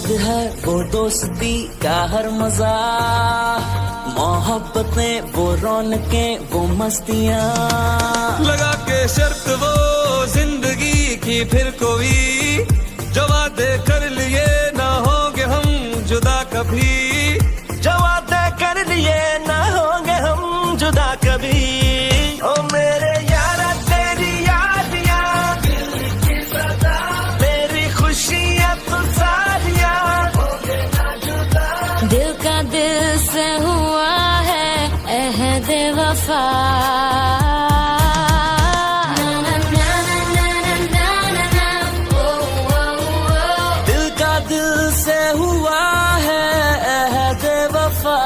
याद है वो दोस्ती का हर मजा, मोहब्बतें वो रौनकें वो मस्तियाँ, लगा के शर्त वो जिंदगी की फिर कोई, जो वादे कर लिए ना होंगे हम जुदा कभी, जो वादे कर लिए ना होंगे हम जुदा कभी। ओ मेरे यारा तेरी यादियाँ, मेरी खुशियाँ तो सारियाँ, दिल का दिल से हुआ है अहद वफा। दिल का दिल से हुआ है अहद वफा।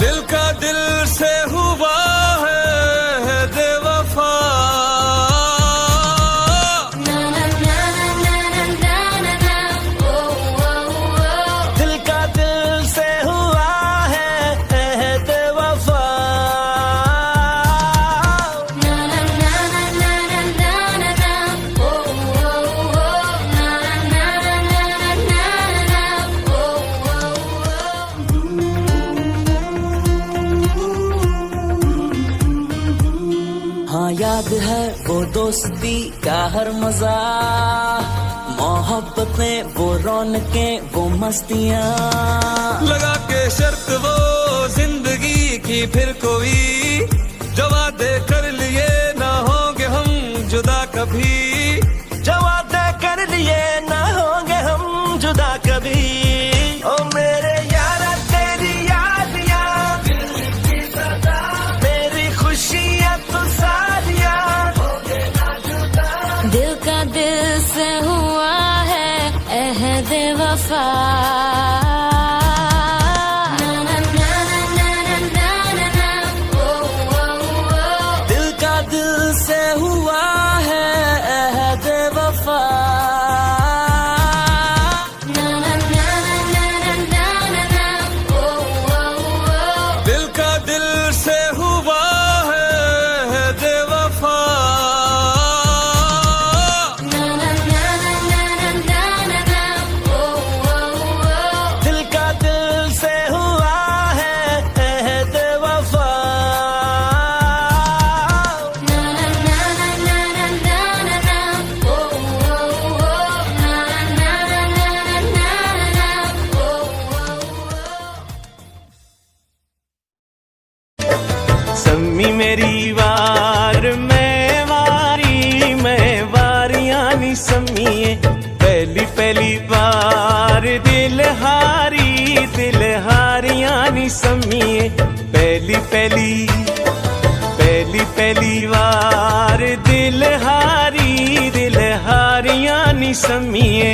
दिल का दिल से हुआ है बेवफा। दिल का दिल से हुआ है अहद वफा। हाँ याद है वो दोस्ती का हर मजा, मोहब्बतें वो रौनकें वो मस्तियाँ, लगा के शर्त वो जिंदगी की फिर कोई, जो वादे कर लिए ना होंगे हम जुदा कभी, जो वादे कर लिए ना होंगे हम जुदा कभी। ओ मेरे यारा तेरी यादियाँ, मेरी खुशियाँ तो सारियाँ, दिल का दिल से हुआ है अहद वफा। दिल का दिल से हुआ है अहद वफा। दिल का दिल से हुआ है बेवफा। दिल का दिल से हुआ है अहद वफा। सम्मी मेरी वार मैं वारियां नी सम्मीए, पहली पहली बार दिल हारियां नी सम्मीए, पहली पहली बार दिल हारियां नी सम्मीए।